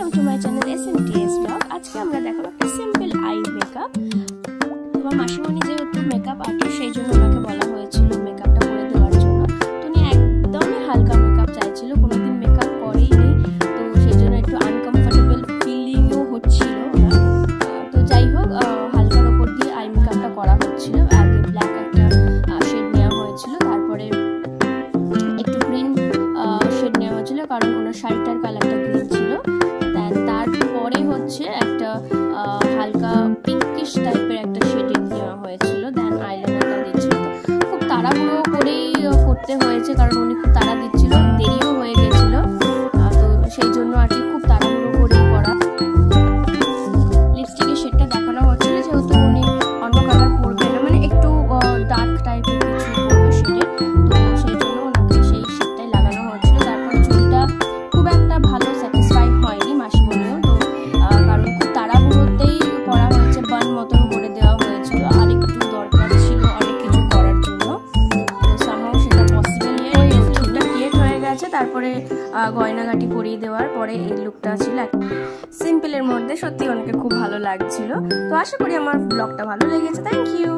Welcome to my channel SMTS blog. আজকে আমরা দেখাবো একটা সিম্পল আই মেকআপ। তোমার মাসিমণি যেহেতু মেকআপ আর্টিস্ট, সেই জন্য ওনাকে বলা হয়েছিল মেকআপটা করে দেওয়ার জন্য। তো উনি একদমই হালকা মেকআপ চাইছিল, কোনোদিন মেকআপ করেইনি, তো সেই জন্য একটু আনকমফোর্টেবল ফিলিংও হচ্ছিল ওনার। তো যাই হোক, হালকার ওপর দিয়ে আই মেকআপটা করা হচ্ছিল। আগে ব্ল্যাক একটা শেড নেওয়া হয়েছিল, তারপরে একটু গ্রিন শেড নেওয়া হয়েছিল কারণ ওনার শাড়িটার কালারটা গ্রিন ছিল। তারপরে হচ্ছে একটা হালকা পিঙ্কিশ টাইপের একটা শেডিং নেওয়া হয়েছিল। দেন আইলাইনারটা দিচ্ছিল। খুব তাড়াহুড়ো করেই করতে হয়েছে কারণ উনি খুব তাড়া দিচ্ছিল, দেরিও হয়ে গেছিল, তো সেই জন্য আর কি খুব তাড়াহুড়ো করেই করা। লিপস্টিকের শেডটা দেখানো হচ্ছিল, যেহেতু উনি অন্য কালার পরবে না, মানে একটু ডার্ক টাইপের কিছু পরবে শেডের, তো সেই জন্য ওনাকে সেই শেডটাই লাগানো হচ্ছিল। তারপর চুলটা খুব একটা ভালো স্যাটিসফাই হয়নি মাসিমণিও, তো কারণ খুব তাড়াহুড়োতেই করা হয়েছে, বান মতন করে দেওয়া হয়েছিল, আর একটু দরকার ছিল অনেক কিছু করার জন্য, তো সামহাও সেটা পসিবল হয়ে চুলটা ক্রিয়েট হয়ে গেছে। তারপরে গয়নাগাটি পরিয়ে দেওয়ার পরে এই লুকটা ছিল সিম্পলের মধ্যে, সত্যি অনেকে খুব ভালো লাগছিল। তো আশা করি আমার ব্লগটা ভালো লেগেছে। Thank you.